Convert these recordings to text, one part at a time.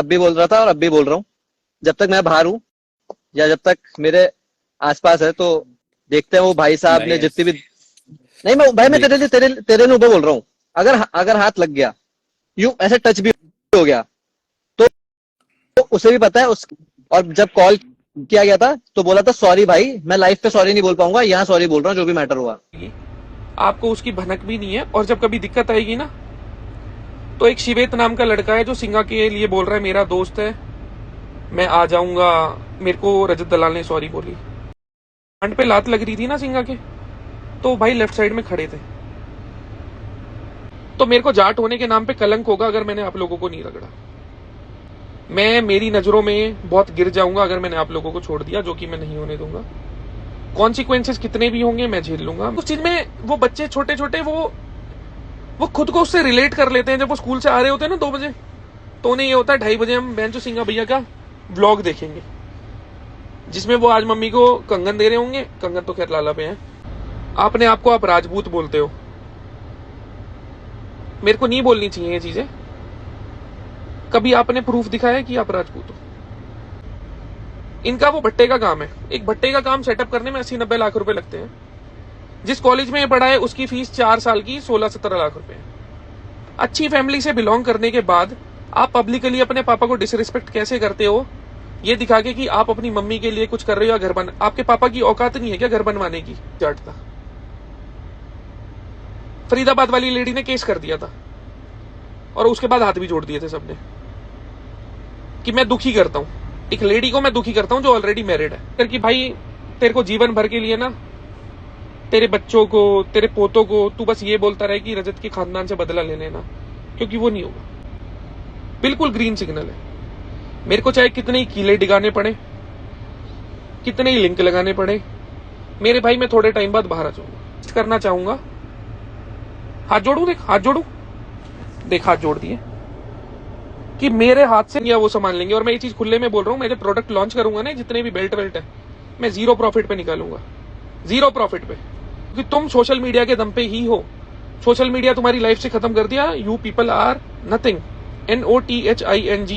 अब भी बोल रहा था और अब भी बोल रहा हूँ, जब तक मैं बाहर हूँ या जब तक मेरे आसपास है, तो देखते हैं वो भाई साहब भाई ने जितनी भी, ऐस नहीं मैं भाई, मैं तेरे देख। लिए तेरे तेरे लिए बोल रहा हूँ। अगर अगर हाथ लग गया, यूं ऐसे टच भी हो गया, तो उसे भी पता है उस, और जब कॉल किया गया था तो बोला था सॉरी भाई, मैं लाइफ पे सॉरी नहीं बोल पाऊंगा, यहाँ सॉरी बोल रहा हूँ जो भी मैटर हुआ। आपको उसकी भनक भी नहीं है, और जब कभी दिक्कत आएगी ना, तो एक शिवेत नाम का लड़का है जो सिंगा के लिए बोल रहा है मेरा दोस्त है, मैं आ जाऊंगा। मेरे को रजत दलाल ने सॉरी बोली। फ्रंट पे लात लग रही थी ना सिंगा के, तो भाई लेफ्ट साइड में खड़े थे। तो मेरे को जाट होने के नाम पे कलंक होगा अगर मैंने आप लोगों को नहीं रगड़ा। मैं मेरी नजरों में बहुत गिर जाऊंगा अगर मैंने आप लोगों को छोड़ दिया, जो कि मैं नहीं होने दूंगा। कॉन्सिक्वेंसेस कितने भी होंगे मैं झेल लूंगा। उस चीज में वो बच्चे छोटे छोटे वो खुद को उससे रिलेट कर लेते हैं। जब वो स्कूल से आ रहे होते हैं ना 2 बजे, तो उन्हें ये होता है 2:30 बजे हम बेंचो सिंगा भैया का व्लॉग देखेंगे, जिसमें वो आज मम्मी को कंगन दे रहे होंगे। कंगन तो खैर लाला पे है। आपने आपको आप राजपूत बोलते हो, मेरे को नहीं बोलनी चाहिए ये चीजें। कभी आपने प्रूफ दिखाया कि आप राजपूत हो? इनका वो भट्टे का काम है। एक भट्टे का काम सेटअप करने में 80-90 लाख रुपए लगते हैं। जिस कॉलेज में ये पढ़ा है उसकी फीस 4 साल की 16-17 लाख रुपए है। अच्छी फैमिली से बिलोंग करने के बाद आप पब्लिकली अपने पापा को डिसरिस्पेक्ट कैसे करते हो, ये दिखा के कि आप अपनी मम्मी के लिए कुछ कर रहे हो, या घर बन, आपके पापा की औकात नहीं है क्या घर बनवाने की? जाटता फरीदाबाद वाली लेडी ने केस कर दिया था, और उसके बाद हाथ भी जोड़ दिए थे सबने कि मैं दुखी करता हूं, एक लेडी को मैं दुखी करता हूं जो ऑलरेडी मैरिड है। करके भाई तेरे को जीवन भर के लिए ना, तेरे बच्चों को, तेरे पोतों को तू बस ये बोलता रहे कि रजत के खानदान से बदला ले लेना, क्योंकि वो नहीं होगा। बिल्कुल ग्रीन सिग्नल है। मेरे को चाहे कितने ही कीले डिगाने पड़े, कितने ही लिंक लगाने पड़े, मेरे भाई मैं थोड़े टाइम बाद बाहर आ जाऊंगा। करना चाहूंगा, हाथ जोड़ू, देख हाथ जोड़ू, देख हाथ जोड़ दिए, कि मेरे हाथ से या वो सामान लेंगे। और मैं ये चीज खुले में बोल रहा हूँ, मैं जब प्रोडक्ट लॉन्च करूंगा ना, जितने भी बेल्ट वेल्ट है, मैं जीरो प्रॉफिट पे निकालूंगा, जीरो प्रॉफिट पे। क्योंकि तुम सोशल मीडिया के दम पे ही हो। सोशल मीडिया तुम्हारी लाइफ से खत्म कर दिया। You people are nothing. NOTHING।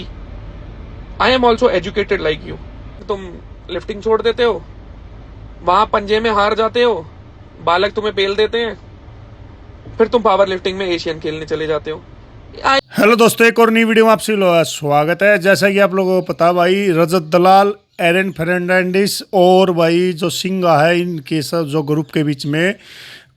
I am also educated like you. तुम लिफ्टिंग छोड़ देते हो, वहां पंजे में हार जाते हो, बालक तुम्हें पेल देते हैं, फिर तुम पावर लिफ्टिंग में एशियन खेलने चले जाते हो। हेलो दोस्तों, एक और नई वीडियो में आपसे स्वागत है। जैसा कि आप लोगों को पता भाई, रजत दलाल, एरन फर्नांडिस और भाई जो सिंगा है, इनके सब जो ग्रुप के बीच में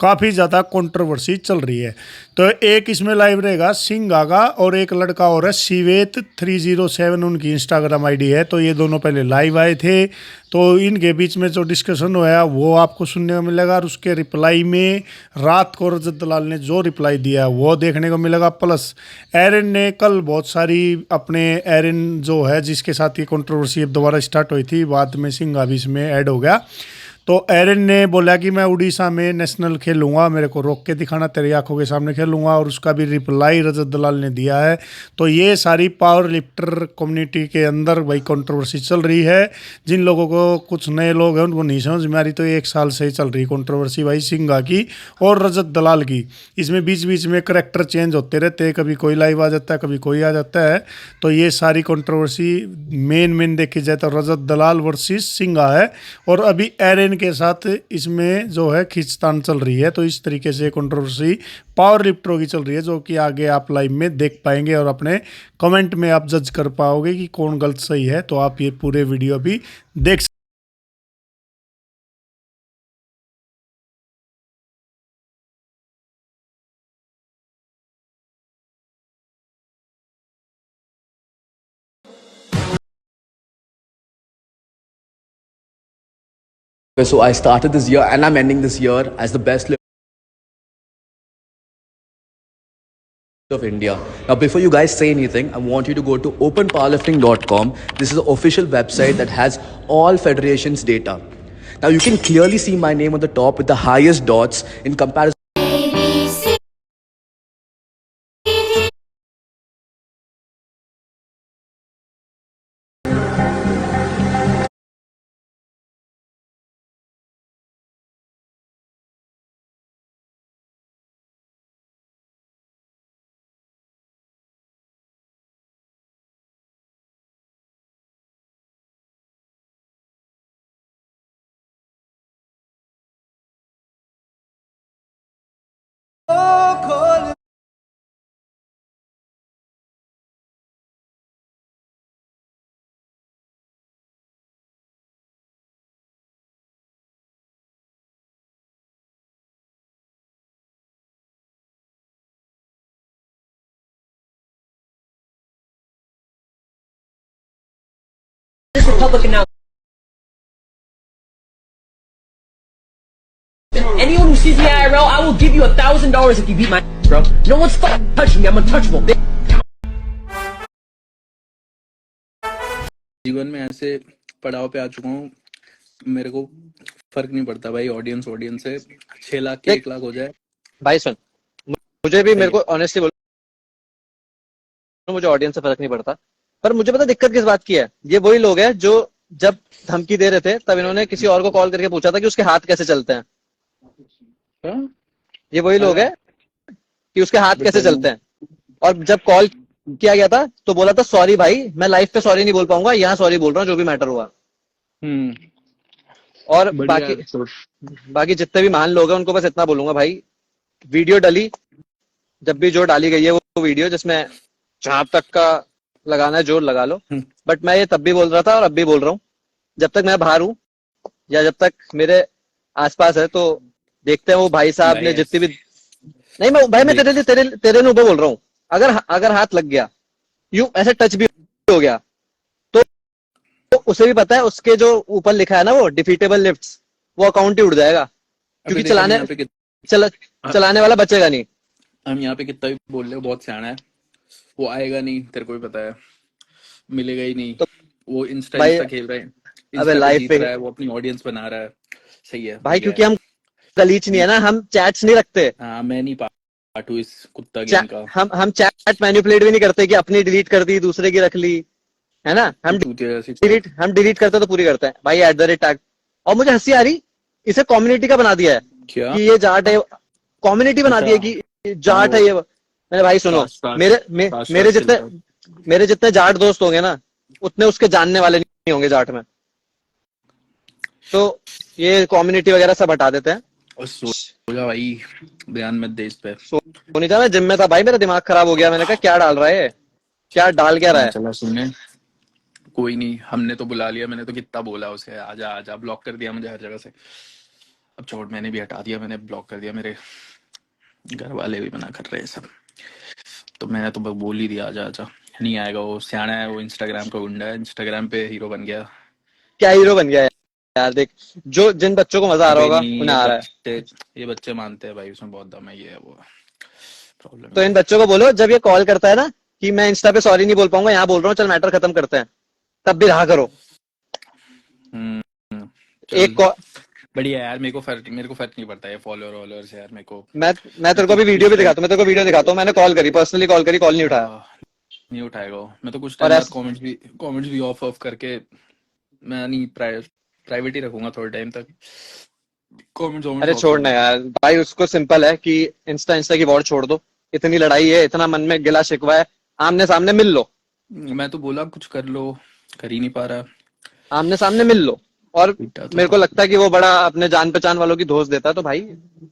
काफ़ी ज़्यादा कंट्रोवर्सी चल रही है। तो एक इसमें लाइव रहेगा सिंगा का, और एक लड़का और है शिवेत 307, उनकी इंस्टाग्राम आईडी है। तो ये दोनों पहले लाइव आए थे, तो इनके बीच में जो डिस्कशन हुआ वो आपको सुनने को मिलेगा, और उसके रिप्लाई में रात को रजत दलाल ने जो रिप्लाई दिया है वो देखने को मिलेगा। प्लस एरन ने कल बहुत सारी अपने, एरन जो है जिसके साथ ये कंट्रोवर्सी अब दोबारा स्टार्ट हुई थी, बाद में सिंगा भी इसमें ऐड हो गया। तो एरन ने बोला कि मैं उड़ीसा में नेशनल खेलूंगा, मेरे को रोक के दिखाना, तेरी आंखों के सामने खेलूंगा, और उसका भी रिप्लाई रजत दलाल ने दिया है। तो ये सारी पावर लिफ्टर कम्युनिटी के अंदर भाई कंट्रोवर्सी चल रही है। जिन लोगों को, कुछ नए लोग हैं उनको नहीं समझ में आ रही, तो 1 साल से ही चल रही कंट्रोवर्सी भाई सिंगा की और रजत दलाल की। इसमें बीच बीच में करेक्टर चेंज होते रहते हैं, कभी कोई लाइव आ जाता है, कभी कोई आ जाता है। तो ये सारी कंट्रोवर्सी मेन देखी जाए तो रजत दलाल वर्सेस सिंगा है, और अभी एरन के साथ इसमें जो है खींचतान चल रही है। तो इस तरीके से कंट्रोवर्सी पावर लिफ्टरों की चल रही है, जो कि आगे आप लाइव में देख पाएंगे, और अपने कमेंट में आप जज कर पाओगे कि कौन गलत सही है। तो आप ये पूरे वीडियो भी देख So I started this year and I'm ending this year as the best lifter of India. Now before you guys say anything, I want you to go to openpowerlifting.com. This is the official website that has all federations data. Now you can clearly see my name on the top with the highest dots in comparison Republic announcement. Anyone who sees me IRL, I will give you $1,000 if you beat my bro. No one's fucking touching me. I'm untouchable. जीवन में ऐसे पड़ाव पे आ चुका हूँ, मेरे को फर्क नहीं पड़ता भाई। ऑडियंस से 6 लाख की देख 1 लाख हो जाए, भाई सुन, मुझे भी, सही मेरे है। को ऑनेस्टली बोल, मुझे ऑडियंस से फर्क नहीं पड़ता। पर मुझे पता दिक्कत किस बात की है। ये वही लोग हैं जो जब धमकी दे रहे थे तब इन्होंने किसी और को कॉल करके पूछा था कि उसके हाथ कैसे चलते हैं। हाँ? ये वही लोग अरे हैं कि उसके हाथ कैसे बताइए। चलते हैं। और जब कॉल किया गया था तो बोला था सॉरी भाई, मैं लाइफ पे सॉरी नहीं बोल पाऊंगा, यहाँ सॉरी बोल रहा हूँ जो भी मैटर हुआ। और बढ़िया बाकी एपिसोड। बाकी जितने भी महान लोग हैं उनको बस इतना बोलूंगा भाई, वीडियो डली, जब भी जो डाली गई है वो वीडियो जिसमें जहां तक का लगाना है जोर लगा लो। बट मैं ये तब भी बोल रहा था और अब भी बोल रहा हूँ, जब तक मैं बाहर हूँ या जब तक मेरे आसपास है तो देखते हैं वो भाई साहब भाई ने जितनी भी, नहीं मैं भाई, मैं देख तेरे लिए तेरे ऊपर बोल रहा हूँ। अगर हाथ लग गया, यूं ऐसे टच भी हो गया, तो उसे भी पता है उसके जो ऊपर लिखा है ना वो डिफीटेबल लिफ्ट्स, वो अकाउंट ही उड़ जाएगा, अभी क्योंकि देख हम यहाँ पे चलाने वाला बचेगा नहीं। हम यहाँ पे कितना भी बोल रहे हो, बहुत सियाना है वो, आएगा नहीं, तेरे को भी पता है, मिलेगा ही नहीं। तो वो इंस्टा भाई खेल रहा है, अबे इंस्टा पे लाइफ जीत पे रहा है, वो अपनी ऑडियंस बना रहा है। सही है, भाई, बढ़िया क्योंकि है। हम गलीच नहीं है ना, हम चैट्स नहीं रखते। हाँ, मैं नहीं पार्ट इस कुत्ता गेम का। हम चैट मैनिपुलेट भी नहीं करते कि अपनी डिलीट कर दी दूसरे की रख ली, है ना। चूतिया जैसी चीज। हम डिलीट करते तो पूरी करते हैं भाई, @ टैग। और मुझे हंसी आ रही, इसे कम्युनिटी का बना दिया है क्या? कि ये जाट है, कम्युनिटी बना अच्छा, दी है कि हाँ जाट वो है ये। मेरे भाई सुनो, कास्ट मेरे चलता है। मेरे जितने जाट दोस्त होंगे ना, उतने उसके जानने वाले नहीं होंगे जाट में। तो ये कम्युनिटी वगैरह सब हटा देते हैं। और सो जा भाई, ध्यान मत दे इस पे। सोनी था, मैं जिम में था भाई, मेरा दिमाग खराब हो गया। मैंने कहा क्या डाल रहा है ये? क्या डाल क्या रहा मैं है? चला सुनने, कोई नहीं, हमने तो बुला लिया, मैंने तो कितना बोला उसे, आजा आजा, ब्लॉक कर दिया मुझे हर जगह से। अब छोड़, मैंने भी हटा दिया, मैंने ब्लॉक कर दिया, मेरे घर वाले भी मना कर रहे हैं सब, तो मैंने तो बस बोल ही दिया आजा आजा। नहीं आएगा, वो सियाना है, वो इंस्टाग्राम का गुंडा है, इंस्टाग्राम पे हीरो बन गया। क्या हीरो बन गया है यार? देख, जो जिन बच्चों को मजा आ रहा अबे होगा नहीं, उन्हें आ रहा है। ये बच्चे मानते हैं भाई, उसमें बहुत दम है, ये है वो प्रॉब्लम तो ये इन है। बच्चों को बोलो, जब ये कॉल करता है ना कि मैं इंस्टा पे सॉरी नहीं बोल पाऊंगा, यहाँ बोल रहा हूँ चल मैटर खत्म करते हैं, तब भी रहा करो। चल एक कॉल, बढ़िया यार, मेरे को फर्क नहीं पड़ता है फॉलोअर वॉलोअर से यार, मेरे को। मैं तेरे को अभी वीडियो भी दिखाता हूँ, मैं तेरे को वीडियो दिखाता हूँ। मैंने कॉल करी, पर्सनली कॉल करी, कॉल नहीं उठाया। नहीं उठाएगा वो। मैं तो कुछ और टाइम बाद ऐसा, कमेंट्स भी ऑफ करके, मैं नहीं, प्राइवेट ही रखूंगा थोड़े टाइम तक, कमेंट्स अरे ऑफ छोड़ना करूंगा। यार भाई, उसको सिंपल है कि इंस्टा की वॉर छोड़ दो। इतनी लड़ाई है, इतना मन में गिला शिकवा है, आमने सामने मिल लो। मैं तो बोला कुछ कर लो, कर ही नहीं पा रहा। आमने सामने मिल लो। और पीटा तो मेरे को लगता है कि वो बड़ा अपने जान पहचान वालों की दोस्त देता है। तो भाई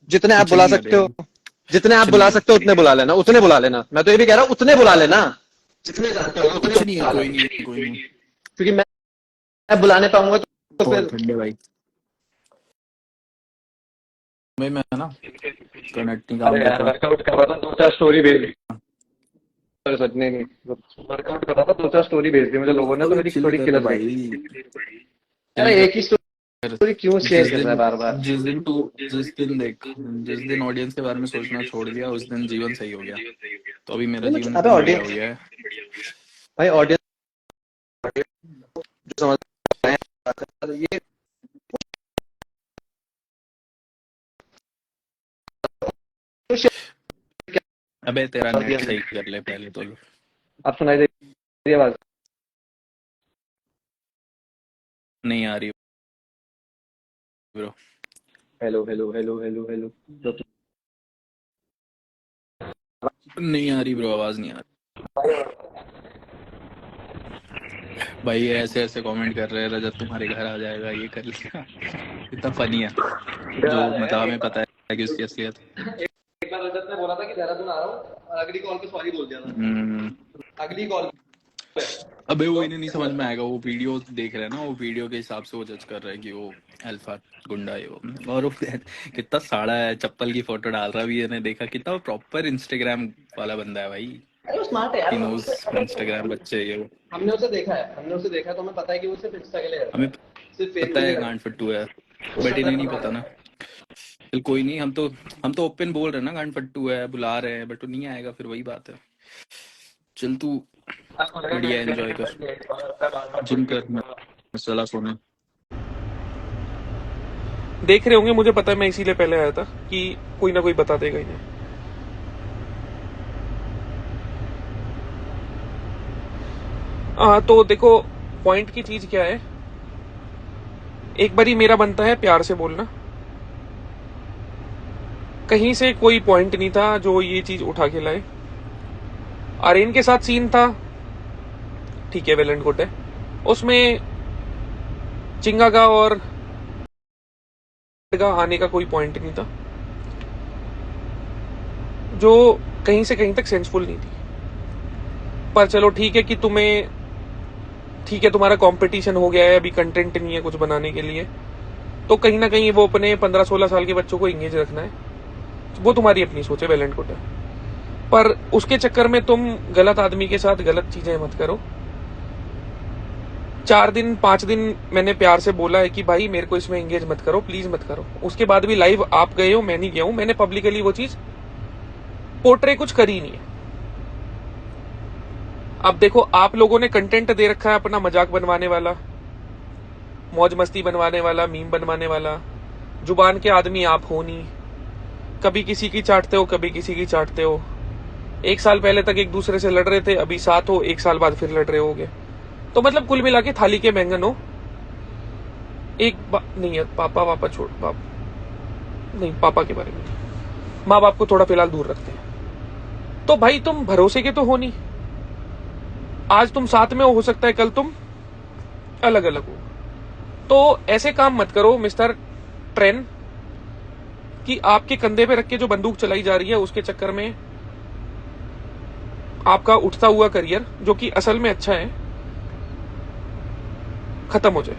जितने आप कुछ बुला नहीं सकते हो, करेगा, जितने आप कुछ बुला नहीं है, सकते हो उतने बुला लेना, उतने बुला लेना। मैं तो ये भी कह रहा हूँ उतने बुला लेना, जितने जानते हो उतने कुछ नहीं है, बुला कोई लेना। नहीं, कोई नहीं। क्योंकि मैं बुलाने पाऊंगा तो बहुत फिर ठंडे भाई, मैं है ना, कनेक्ट नहीं काम अरे यार करता। वर्कआउट कर रहा था, 2 4 स्टोरी भेज दी। अरे सच नहीं नहीं, वर्कआउट कर रहा था, 2 4 स्टोरी भेज दी मुझे लोगों ने, तो अभी मेरी चिल थोड़ी कर किलत गई। भाई, अरे चिल एक ही कर। स्टोरी क्यों शेयर जिस कर रहा है दिन बार बार? जिस दिन ऑडियंस के बारे में सोचना छोड़ दिया, उस दिन जीवन सही हो गया। तो अभी मेरा नहीं मुझे, जीवन अबे एकदम बढ़िया हो ऑडियंस, गया है। भाई ऑडियंस जो समझ रहे हैं ये, तो अबे तेरा नेट शेयर, सही कर ले पहले तो। आप सुनाई दे रही है आवाज? नहीं आ रही bro, hello hello hello hello hello. नहीं आ रही ब्रो, आवाज नहीं आ रही भाई। ऐसे ऐसे कमेंट कर रहे हैं, रजत तुम्हारे घर आ जाएगा, ये कर लिया। इतना फनी है, जो मतलब हमें पता है कि उसकी असलियत। एक बार रजत ने बोला था कि देहरादून आ रहा हूँ, और अगली कॉल पे सॉरी बोल दिया था। अगली कॉल पे अबे वो तो इन्हें नहीं समझ में आएगा, वो वीडियो देख रहे हैं ना, वो वीडियो के हिसाब से वो जज कर रहा है कि वो अल्फा गुंडा है वो। और वो कितना साड़ा है, चप्पल की फोटो डाल रहा है, भी इन्हें देखा कितना प्रॉपर इंस्टाग्राम वाला बंदा है भाई। अरे वो स्मार्ट है यार, ही नोज इंस्टाग्राम बच्चे ये वो। हमने उसे देखा है तो हमें पता है कि वो सिर्फ इंस्टा के लिए करता हमें है, सिर्फ फेस पता के लिए है करता गांड फट्टू है, है। बट शक्ल इन्हें नहीं बना पता रहा ना। चल कोई नहीं, हम तो ओपन बोल रहे हैं ना गांड फट्टू है, बुला रहे हैं, बट वो नहीं आएगा, फिर वही बात है। चल तू है। आपको लगा बढ़िया कि एंजॉय कर, बार जिम कर, मैं चला सोने। देख रहे होंगे, मुझे पता है, मैं इसीलिए पहले आया था कि कोई ना कोई बता देगा इन्हें। तो देखो, पॉइंट की चीज क्या है, एक बारी मेरा बनता है प्यार से बोलना। कहीं से कोई पॉइंट नहीं था जो ये चीज उठा के लाए। आर्यन के साथ सीन था, ठीक है, वेल एंड गुड है, उसमें चिंगा का और का आने का कोई पॉइंट नहीं था, जो कहीं से कहीं तक सेंसफुल नहीं थी। पर चलो ठीक है कि ठीक है, तुम्हारा कंपटीशन हो गया है, अभी कंटेंट नहीं है कुछ बनाने के लिए, तो कहीं ना कहीं वो अपने 15-16 साल के बच्चों को इंगेज रखना है, वो तुम्हारी अपनी सोच है, वेल एंड गुड है। पर उसके चक्कर में तुम गलत आदमी के साथ गलत चीजें मत करो। 4 दिन 5 दिन मैंने प्यार से बोला है कि भाई मेरे को इसमें एंगेज मत करो, प्लीज मत करो। उसके बाद भी लाइव आप गए हो, मैं नहीं गया हूं, मैंने पब्लिकली वो चीज पोर्ट्रे कुछ करी नहीं है। अब देखो, आप लोगों ने कंटेंट दे रखा है अपना मजाक बनवाने वाला, मौज मस्ती बनवाने वाला, मीम बनवाने वाला। जुबान के आदमी आप हो नहीं, कभी किसी की चाटते हो, कभी किसी की चाटते हो। 1 साल पहले तक एक दूसरे से लड़ रहे थे, अभी साथ हो, 1 साल बाद फिर लड़ रहे होगे। तो मतलब कुल मिला के थाली के बैंगन हो। नहीं है, पापा छोड़, नहीं, पापा के बारे में नहीं, माँ बाप को थोड़ा फिलहाल दूर रखते हैं। तो भाई तुम भरोसे के तो हो नहीं, आज तुम साथ में हो सकता है कल तुम अलग अलग हो। तो ऐसे काम मत करो मिस्टर ट्रेन, कि आपके कंधे पे रख के जो बंदूक चलाई जा रही है, उसके चक्कर में आपका उठता हुआ करियर, जो कि असल में अच्छा है, खत्म हो जाए।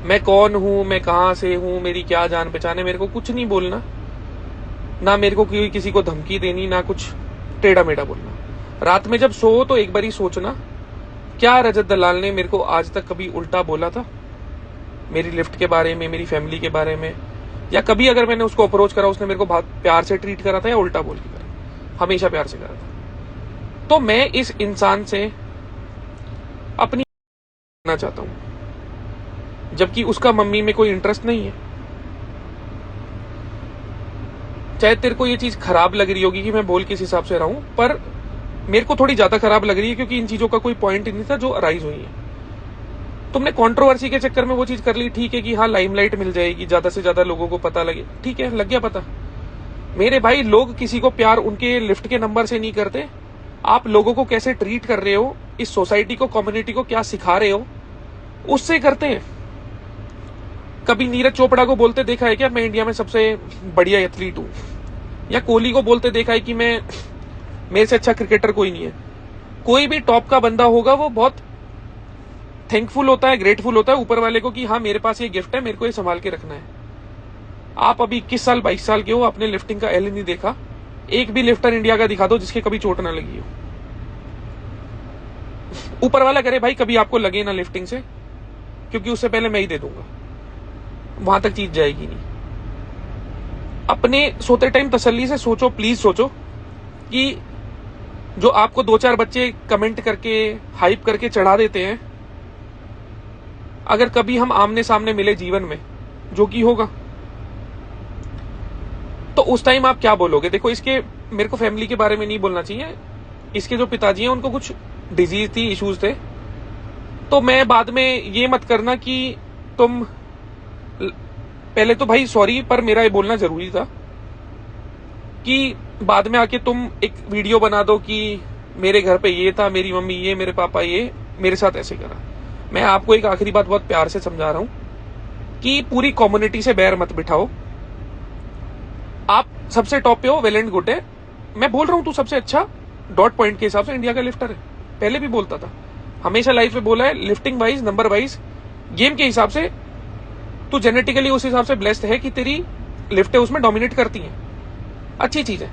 मैं कौन हूं, मैं कहां से हूं, मेरी क्या जान पहचान है, मेरे को कुछ नहीं बोलना, ना मेरे को किसी को धमकी देनी, ना कुछ टेढ़ा मेढ़ा बोलना। रात में जब सो तो एक बारी सोचना, क्या रजत दलाल ने मेरे को आज तक कभी उल्टा बोला था मेरी लिफ्ट के बारे में, मेरी फैमिली के बारे में, या कभी अगर मैंने उसको अप्रोच करा उसने मेरे को बहुत प्यार से ट्रीट करा था, या उल्टा बोल के करा? हमेशा प्यार से करा था। तो मैं इस इंसान से अपनी करना चाहता हूं, जबकि उसका मम्मी में कोई इंटरेस्ट नहीं है। चाहे तेरे को ये चीज खराब लग रही होगी कि मैं बोल किस हिसाब से रहा हूं, पर मेरे को थोड़ी ज्यादा खराब लग रही है, क्योंकि इन चीजों का कोई पॉइंट नहीं था जो अराइज हुई है। तुमने कंट्रोवर्सी के चक्कर में वो चीज कर ली, ठीक है कि हाँ लाइमलाइट मिल जाएगी, ज्यादा से ज्यादा लोगों को पता लगे, ठीक है, लग गया पता। मेरे भाई, लोग किसी को प्यार उनके लिफ्ट के नंबर से नहीं करते, आप लोगों को कैसे ट्रीट कर रहे हो, इस सोसाइटी को, कम्युनिटी को क्या सिखा रहे हो, उससे करते हैं। कभी नीरज चोपड़ा को बोलते देखा है क्या, मैं इंडिया में सबसे बढ़िया एथलीट हूं? या कोहली को बोलते देखा है कि मेरे से अच्छा क्रिकेटर कोई नहीं है? कोई भी टॉप का बंदा होगा वो बहुत थैंकफुल होता है, ग्रेटफुल होता है ऊपर वाले को कि हाँ मेरे पास ये गिफ्ट है, मेरे को ये संभाल के रखना है। आप अभी 21 साल 22 साल के हो, आपने लिफ्टिंग का एल नहीं देखा। एक भी लिफ्टर इंडिया का दिखा दो जिसके कभी चोट ना लगी हो। ऊपर वाला करे भाई कभी आपको लगे ना लिफ्टिंग से, क्योंकि उससे पहले मैं ही दे दूंगा, वहां तक चीज जाएगी नहीं। अपने सोते टाइम तसल्ली से सोचो, प्लीज सोचो कि जो आपको 2-4 बच्चे कमेंट करके हाइप करके चढ़ा देते हैं, अगर कभी हम आमने सामने मिले जीवन में, जो कि होगा, तो उस टाइम आप क्या बोलोगे? देखो, इसके मेरे को फैमिली के बारे में नहीं बोलना चाहिए। इसके जो पिताजी हैं उनको कुछ डिजीज थी, इश्यूज थे, तो मैं बाद में ये मत करना कि तुम पहले तो भाई सॉरी, पर मेरा ये बोलना जरूरी था कि बाद में आके तुम एक वीडियो बना दो कि मेरे घर पे ये था, मेरी मम्मी ये, मेरे पापा ये, मेरे साथ ऐसे करा। मैं आपको एक आखिरी बात बहुत प्यार से समझा रहा हूं कि पूरी कम्युनिटी से बैर मत बिठाओ। आप सबसे टॉप पे हो, वेल एंड गुड है, मैं बोल रहा हूं तू सबसे अच्छा डॉट पॉइंट के हिसाब से इंडिया का लिफ्टर है, पहले भी बोलता था, हमेशा लाइफ में बोला है, lifting wise, number wise, game के हिसाब से तू जेनेटिकली उस हिसाब से ब्लेस्ड है कि तेरी लिफ्टें उसमें डोमिनेट करती हैं, अच्छी चीज है।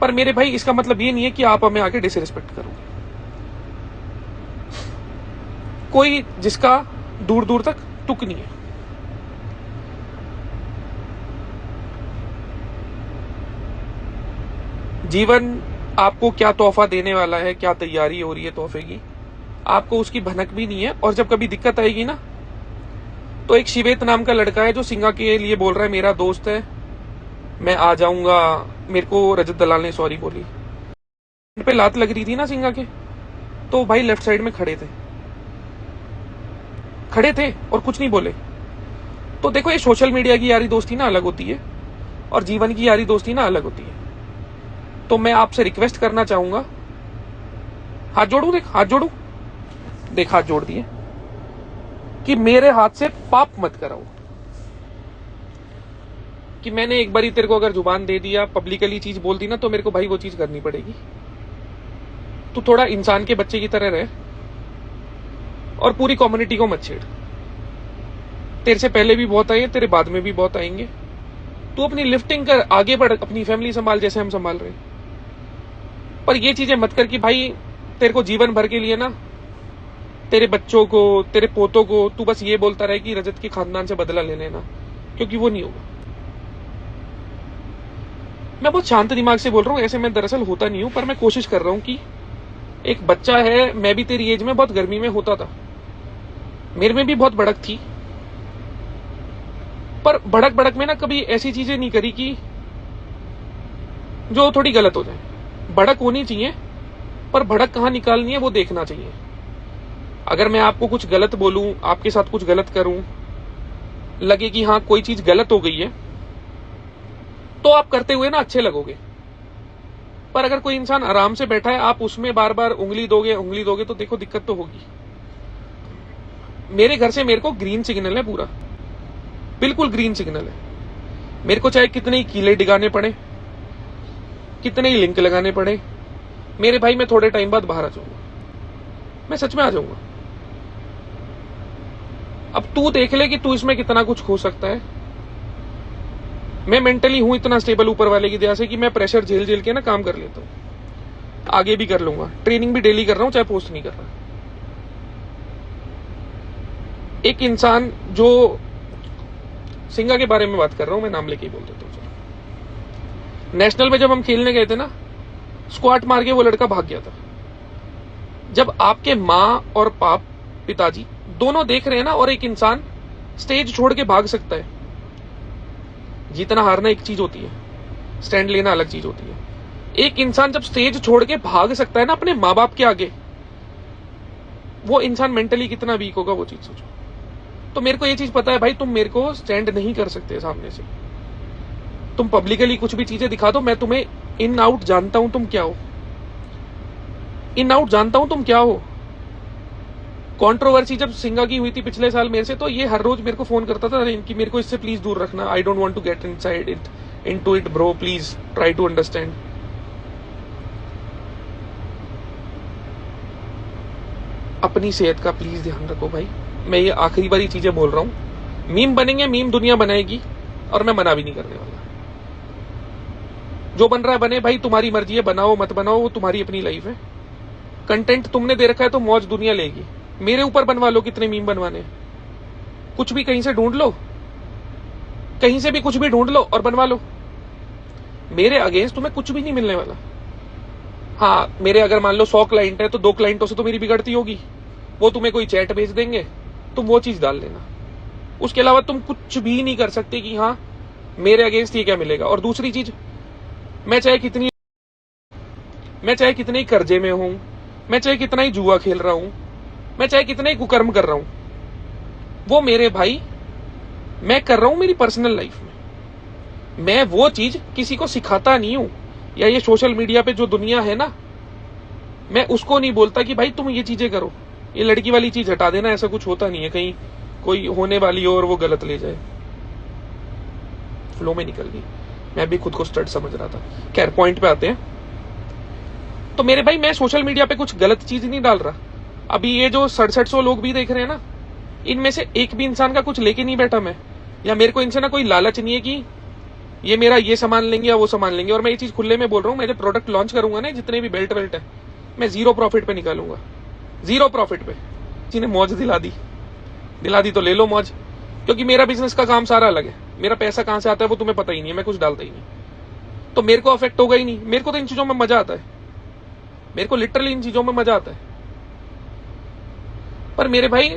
पर मेरे भाई इसका मतलब ये नहीं है कि आप हमें आके डिसरिस्पेक्ट करोगे। कोई जिसका दूर दूर तक तुक नहीं है। जीवन आपको क्या तोहफा देने वाला है, क्या तैयारी हो रही है तोहफे की, आपको उसकी भनक भी नहीं है। और जब कभी दिक्कत आएगी ना, तो एक शिवेत नाम का लड़का है जो सिंगा के लिए बोल रहा है मेरा दोस्त है, मैं आ जाऊंगा, मेरे को रजत दलाल ने सॉरी बोली। उन पे लात लग रही थी ना सिंगा के, तो भाई लेफ्ट साइड में खड़े थे और कुछ नहीं बोले। तो देखो, ये सोशल मीडिया की यारी दोस्ती ना अलग होती है और जीवन की यारी दोस्ती ना अलग होती है। तो मैं आपसे रिक्वेस्ट करना चाहूंगा, हाथ जोड़ू, देख हाथ जोड़ दिए, कि मेरे हाथ से पाप मत कराओ। कि मैंने एक बारी तेरे को अगर जुबान दे दिया, पब्लिकली चीज बोल दी ना, तो मेरे को भाई वो चीज करनी पड़ेगी। तू थोड़ा इंसान के बच्चे की तरह रहे और पूरी कम्युनिटी को मत छेड़। तेरे से पहले भी बहुत आए, तेरे बाद में भी बहुत आएंगे। तू अपनी लिफ्टिंग कर, आगे बढ़, अपनी फैमिली संभाल जैसे हम संभाल रहे हैं। पर ये चीजें मत कर कि भाई तेरे को जीवन भर के लिए ना, तेरे बच्चों को, तेरे पोतों को तू बस ये बोलता रहे कि रजत के खानदान से बदला ले लेना, क्योंकि वो नहीं होगा। मैं बहुत शांत दिमाग से बोल रहा हूं, ऐसे मैं दरअसल होता नहीं हूं, पर मैं कोशिश कर रहा हूं कि एक बच्चा है, मैं भी तेरी एज में बहुत गर्मी में होता था, मेरे में भी बहुत भड़क थी, पर भड़क में ना कभी ऐसी चीजें नहीं करी कि जो थोड़ी गलत हो जाए। भड़क होनी चाहिए, पर भड़क कहां निकालनी है वो देखना चाहिए। अगर मैं आपको कुछ गलत बोलूं, आपके साथ कुछ गलत करूं, लगे कि हाँ कोई चीज गलत हो गई है, तो आप करते हुए ना अच्छे लगोगे। पर अगर कोई इंसान आराम से बैठा है, आप उसमें बार बार उंगली दोगे, तो देखो दिक्कत तो होगी। मेरे घर से मेरे को ग्रीन सिग्नल है, पूरा बिल्कुल ग्रीन सिग्नल है। मेरे को चाहे कितने ही कीले डिगाने पड़े, कितने ही लिंक लगाने पड़े, मेरे भाई मैं थोड़े टाइम बाद बाहर आ जाऊंगा, मैं सच में आ जाऊंगा। अब तू देख ले कि तू इसमें कितना कुछ खो सकता है। मैं मेंटली हूं इतना स्टेबल ऊपर वाले की दया से कि मैं प्रेशर झेल के ना काम कर लेता हूं, आगे भी कर लूंगा। ट्रेनिंग भी डेली कर रहा हूं, चाहे पोस्ट नहीं कर रहा। एक इंसान जो सिंगा के बारे में बात कर रहा हूं, मैं नाम लेके ही बोल देता हूं। नेशनल में जब हम खेलने गए थे ना, स्क्वाट मार के वो लड़का भाग गया था। जब आपके माँ और पिताजी दोनों देख रहे हैं ना, और एक इंसान स्टेज छोड़ के भाग सकता है। जीतना हारना एक चीज होती है, स्टैंड लेना अलग चीज होती है। एक इंसान जब स्टेज छोड़ के भाग सकता है ना अपने माँ बाप के आगे, वो इंसान मेंटली कितना वीक होगा, वो चीज सोचो। तो मेरे को ये चीज पता है भाई, तुम मेरे को स्टैंड नहीं कर सकते सामने से। तुम पब्लिकली कुछ भी चीजें दिखा दो, मैं तुम्हें इन आउट जानता हूं तुम क्या हो, इन आउट जानता हूं तुम क्या हो। कंट्रोवर्सी जब सिंगा की हुई थी पिछले साल मेरे से, तो ये हर रोज मेरे को फोन करता था कि मेरे को इससे प्लीज दूर रखना, I don't want to get inside it, into it bro, please try to understand. अपनी सेहत का प्लीज ध्यान रखो भाई। मैं ये आखिरी बारी चीजें बोल रहा हूं। मीम बनेंगे, मीम दुनिया बनाएगी, और मैं मना भी नहीं करने वाला। जो बन रहा है बने भाई, तुम्हारी मर्जी है, बनाओ मत बनाओ, वो तुम्हारी अपनी लाइफ है। कंटेंट तुमने दे रखा है तो मौज दुनिया लेगी। मेरे ऊपर बनवा लो कितने मीम बनवाने, कुछ भी कहीं से ढूंढ लो, कहीं से भी कुछ भी ढूंढ लो और बनवा लो। मेरे अगेंस्ट तुम्हें कुछ भी नहीं मिलने वाला। हाँ, मेरे अगर मान लो 100 क्लाइंट है, तो 2 क्लाइंटों से तो मेरी बिगड़ती होगी, वो तुम्हें कोई चैट भेज देंगे, तुम वो चीज डाल लेना। उसके अलावा तुम कुछ भी नहीं कर सकते कि हाँ मेरे अगेंस्ट ये क्या मिलेगा। और दूसरी चीज, मैं चाहे कितने ही कर्जे में हूं, मैं चाहे कितना ही जुआ खेल रहा हूं, मैं चाहे कितने ही कुकर्म कर रहा हूं, वो मेरे भाई मैं कर रहा हूं मेरी पर्सनल लाइफ में। मैं वो चीज किसी को सिखाता नहीं हूं। या ये सोशल मीडिया पे जो दुनिया है ना, मैं उसको नहीं बोलता कि भाई तुम ये चीजें करो, ये लड़की वाली चीज हटा देना, ऐसा कुछ होता नहीं है। कहीं कोई होने वाली हो और वो गलत ले जाए। फ्लो में निकल गई, मैं भी खुद को स्टड समझ रहा था। खैर, पॉइंट पे आते हैं। तो मेरे भाई, मैं सोशल मीडिया पे कुछ गलत चीज नहीं डाल रहा। अभी ये जो 6700 लोग भी देख रहे हैं ना, इनमें से एक भी इंसान का कुछ लेके नहीं बैठा मैं, या मेरे को इनसे ना कोई लालच नहीं है कि ये मेरा ये सामान लेंगे या वो सामान लेंगे। और मैं ये चीज खुले में बोल रहा हूँ, मैं जब प्रोडक्ट लॉन्च करूंगा ना, जितने भी बेल्ट वेल्ट है, मैं 0 प्रॉफिट पे निकालूंगा, 0 प्रॉफिट पे। किसी ने मौज दिला दी तो ले लो मौज, क्योंकि मेरा बिजनेस का काम सारा अलग है। मेरा पैसा कहां से आता है वो तुम्हें पता ही नहीं है, मैं कुछ डालता ही नहीं, तो मेरे को अफेक्ट होगा ही नहीं। मेरे को तो इन चीजों में मजा आता है, मेरे को लिटरली इन चीजों में मजा आता है। पर मेरे भाई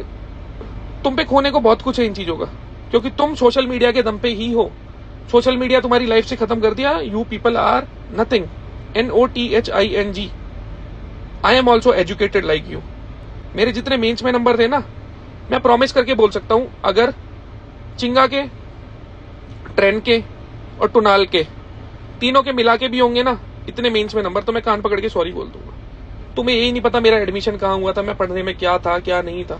तुम पे खोने को बहुत कुछ है इन चीजों का, क्योंकि तुम सोशल मीडिया के दम पे ही हो। सोशल मीडिया तुम्हारी लाइफ से खत्म कर दिया। You people are nothing, NOTHING। I am also educated like you. मेरे जितने मेंस में नंबर थे ना, मैं प्रॉमिस करके बोल सकता हूं, अगर चिंगा के, ट्रेन के और टुनाल के तीनों के मिला के भी होंगे ना इतने मेंस में नंबर, तो मैं कान पकड़ के सॉरी बोल दूंगा। तुम्हें यही नहीं पता मेरा एडमिशन कहां हुआ था, मैं पढ़ने में क्या था क्या नहीं था।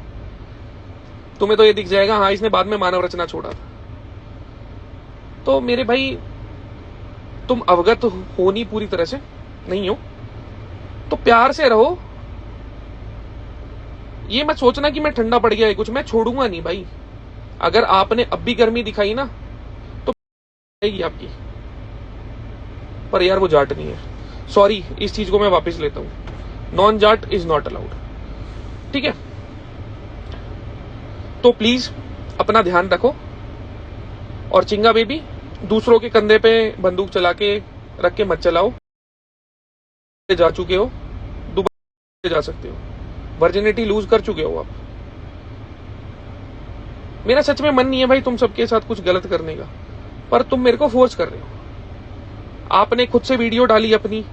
तुम्हें तो ये दिख जाएगा हाँ इसने बाद में मानव रचना छोड़ा था। तो मेरे भाई तुम अवगत हो नहीं पूरी तरह से, नहीं हो तो प्यार से रहो। ये मत सोचना कि मैं ठंडा पड़ गया है कुछ, मैं छोड़ूंगा नहीं भाई। अगर आपने अब भी गर्मी दिखाई ना तो आएगी आपकी, पर यार वो जाट नहीं है। सॉरी, इस चीज को मैं वापस लेता हूं, non Jat is not allowed, ठीक है। तो प्लीज अपना ध्यान रखो। और चिंगा बेबी, दूसरों के कंधे पे बंदूक चला के रख के मत चलाओ। जा चुके हो, दुबई जा सकते हो, वर्जिनिटी लूज कर चुके हो आप। मेरा सच में मन नहीं है भाई तुम सबके साथ कुछ गलत करने का, पर तुम मेरे को फोर्स कर रहे हो। आपने खुद से वीडियो डाली अपनी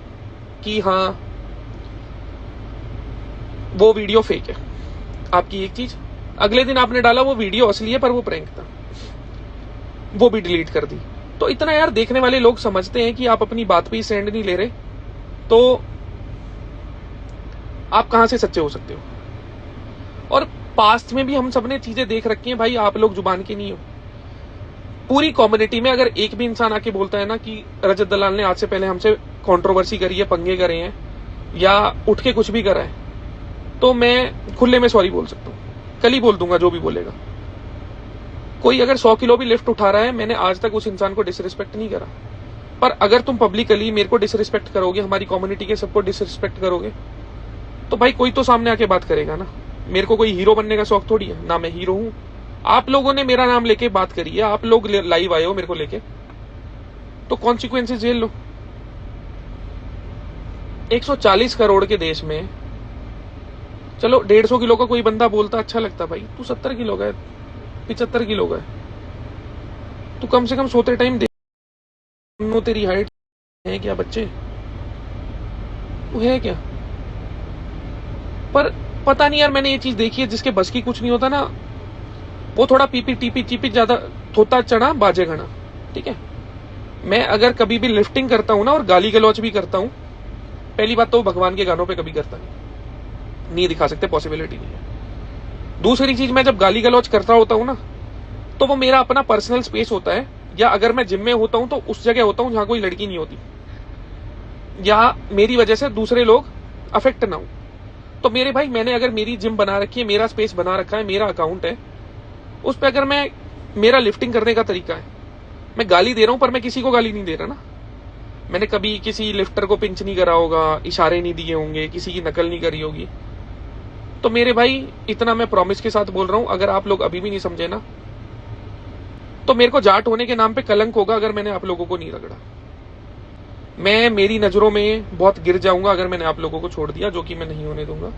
कि हाँ वो वीडियो फेक है, आपकी एक चीज। अगले दिन आपने डाला वो वीडियो असली है पर वो प्रैंक था, वो भी डिलीट कर दी। तो इतना यार देखने वाले लोग समझते हैं कि आप अपनी बात पे ही स्टैंड नहीं ले रहे, तो आप कहां से सच्चे हो सकते हो। और पास्ट में भी हम सबने चीजें देख रखी हैं भाई, आप लोग जुबान के नहीं हो। पूरी कम्युनिटी में अगर एक भी इंसान आके बोलता है ना कि रजत दलाल ने आज से पहले हमसे कंट्रोवर्सी करी है, पंगे करे हैं या उठ के कुछ भी करा है, तो मैं खुले में सॉरी बोल सकता हूं, कल ही बोल दूंगा जो भी बोलेगा। कोई अगर 100 किलो भी लिफ्ट उठा रहा है, मैंने आज तक उस इंसान को डिसरिस्पेक्ट नहीं करा। पर अगर तुम पब्लिकली मेरे को डिसरिस्पेक्ट करोगे, हमारी कम्युनिटी के सबको डिसरिस्पेक्ट करोगे, तो भाई कोई तो सामने आके बात करेगा ना। मेरे को कोई हीरो बनने का शौक थोड़ी है ना, मैं हीरो हूं। आप लोगों ने मेरा नाम लेके बात करी है, आप लोग लाइव आए हो मेरे को लेके, तो कॉन्सिक्वेंसेस झेल लो। 140 करोड़ के देश में चलो 150 किलो का कोई बंदा बोलता अच्छा लगता, भाई तू 70 किलो का है, 75 किलो का है, तू कम से कम सोते टाइम देख, तेरी हाइट है क्या बच्चे, तू है क्या। पर पता नहीं यार, मैंने ये चीज देखी है, जिसके बस की कुछ नहीं होता ना, वो थोड़ा पीपी टीपी चीपी ज्यादा थोता चढ़ा बाजे घना, ठीक है। मैं अगर कभी भी लिफ्टिंग करता हूं ना और गाली गलौच भी करता हूं, पहली बात तो भगवान के गानों पे कभी करता नहीं दिखा सकते, पॉसिबिलिटी नहीं है। दूसरी चीज, मैं जब गाली गलौच करता होता हूं ना, तो वो मेरा अपना पर्सनल स्पेस होता है, या अगर मैं जिम में होता हूं तो उस जगह होता हूं जहां कोई लड़की नहीं होती, या मेरी वजह से दूसरे लोग अफेक्ट ना हो। तो मेरे भाई, मैंने अगर मेरी जिम बना रखी है, मेरा स्पेस बना रखा है, मेरा अकाउंट है, उस पर अगर मैं, मेरा लिफ्टिंग करने का तरीका है, मैं गाली दे रहा हूं पर मैं किसी को गाली नहीं दे रहा ना। मैंने कभी किसी लिफ्टर को पिंच नहीं करा होगा, इशारे नहीं दिए होंगे, किसी की नकल नहीं करी होगी। तो मेरे भाई इतना मैं प्रॉमिस के साथ बोल रहा हूं, अगर आप लोग अभी भी नहीं समझे ना, तो मेरे को जाट होने के नाम पे कलंक होगा अगर मैंने आप लोगों को नहीं रगड़ा। मैं मेरी नजरों में बहुत गिर जाऊंगा अगर मैंने आप लोगों को छोड़ दिया, जो कि मैं नहीं होने दूंगा।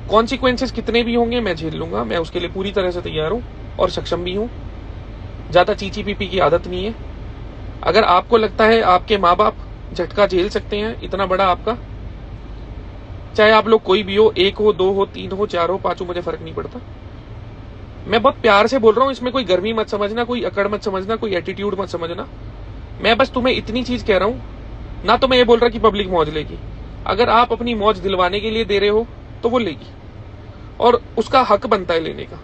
कॉन्सिक्वेंसेस कितने भी होंगे मैं झेल लूंगा, मैं उसके लिए पूरी तरह से तैयार हूं और सक्षम भी हूं। ज्यादा चीची पीपी की आदत नहीं है। अगर आपको लगता है आपके माँ बाप झटका झेल सकते हैं इतना बड़ा आपका, चाहे आप लोग कोई भी हो, 1 हो, 2 हो, 3 हो, 4 हो, 5 हो, मुझे फर्क नहीं पड़ता। मैं बहुत प्यार से बोल रहा हूं, इसमें कोई गर्मी मत समझना, कोई अकड़ मत समझना, कोई एटीट्यूड मत समझना। मैं बस तुम्हें इतनी चीज कह रहा हूं ना, तो मैं ये बोल रहा कि पब्लिक मौज लेगी। अगर आप अपनी मौज दिलवाने के लिए दे रहे हो तो वो लेगी, और उसका हक बनता है लेने का।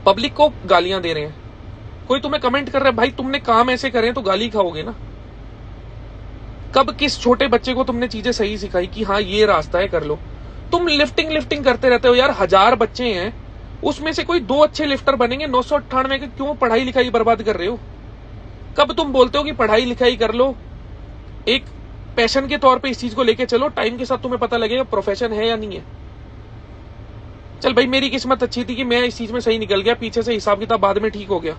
पब्लिक को गालियां दे रहे हैं, कोई तुम्हें कमेंट कर रहा है, भाई तुमने काम ऐसे करे तो गाली खाओगे ना। कब किस छोटे बच्चे को तुमने चीजें सही सिखाई कि हाँ ये रास्ता है, कर लो। तुम लिफ्टिंग करते रहते हो यार, 1000 बच्चे हैं, उसमें से कोई 2 अच्छे लिफ्टर बनेंगे, 998 के क्यों पढ़ाई लिखाई बर्बाद कर रहे हो। कब तुम बोलते हो कि पढ़ाई लिखाई कर लो, एक पैशन के तौर पे इस चीज को लेके चलो, टाइम के साथ तुम्हें पता लगेगा प्रोफेशन है या नहीं है। चल भाई मेरी किस्मत अच्छी थी कि मैं इस चीज में सही निकल गया, पीछे से हिसाब किताब बाद में ठीक हो गया।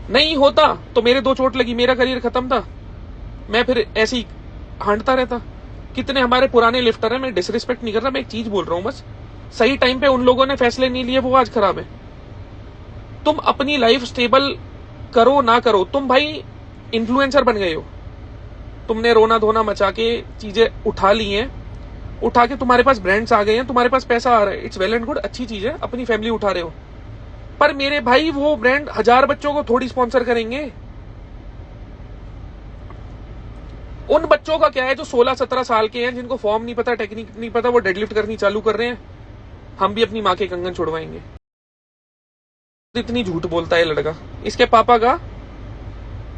नहीं होता तो मेरे 2 चोट लगी, मेरा करियर खत्म था, मैं फिर ऐसे ही हांटता रहता। कितने हमारे पुराने लिफ्टर हैं, मैं डिसरिस्पेक्ट नहीं कर रहा, मैं एक चीज बोल रहा हूं बस, सही टाइम पे उन लोगों ने फैसले नहीं लिए, वो आज खराब है। तुम अपनी लाइफ स्टेबल करो ना करो, तुम भाई इन्फ्लुएंसर बन गए हो, तुमने रोना धोना मचा के चीजें उठा ली हैं, उठा के तुम्हारे पास ब्रांड्स आ गए हैं, तुम्हारे पास पैसा आ रहा है, इट्स वेल एंड गुड, अच्छी चीज है, अपनी फैमिली उठा रहे हो। पर मेरे भाई वो ब्रांड 1000 बच्चों को थोड़ी स्पॉन्सर करेंगे। उन बच्चों का क्या है जो 16-17 साल के हैं, जिनको फॉर्म नहीं पता, टेक्निक नहीं पता, वो डेडलिफ्ट करनी चालू कर रहे हैं। हम भी अपनी माँ के कंगन छुड़वाएंगे। इतनी झूठ बोलता है लड़का, इसके पापा का,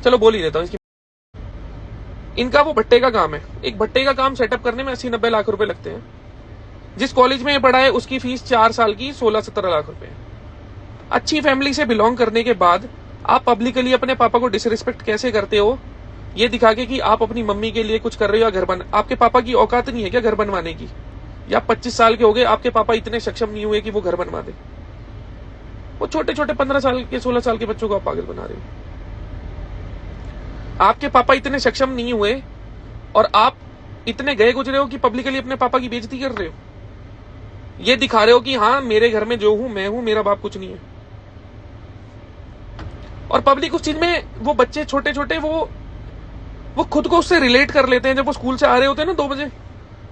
चलो बोल ही देता हूं, इनका वो भट्टे का काम है। एक भट्टे का काम सेटअप करने में 80-90 लाख रुपए लगते हैं। जिस कॉलेज में ये पढ़ा है उसकी फीस 4 साल की 16-17 लाख रुपए है। अच्छी फैमिली से बिलोंग करने के बाद आप पब्लिकली अपने पापा को डिसरिस्पेक्ट कैसे करते हो, ये दिखा के कि आप अपनी मम्मी के लिए कुछ कर रहे हो या घर बन, आपके पापा की औकात नहीं है क्या घर बनवाने की? या 25 साल के हो गए, आपके पापा इतने सक्षम नहीं हुए कि वो घर बनवा दे? वो छोटे छोटे 15 साल के 16 साल के बच्चों को आप पागल बना रहे हो। आपके पापा इतने सक्षम नहीं हुए और आप इतने गए गुजरे हो कि पब्लिकली अपने पापा की बेइज्जती कर रहे हो। ये दिखा रहे हो कि हाँ मेरे घर में जो हूं मैं हूं, मेरा बाप कुछ नहीं है। और पब्लिक उस चीज में, वो बच्चे छोटे छोटे वो खुद को उससे रिलेट कर लेते हैं। जब वो स्कूल से आ रहे होते हैं ना 2 बजे,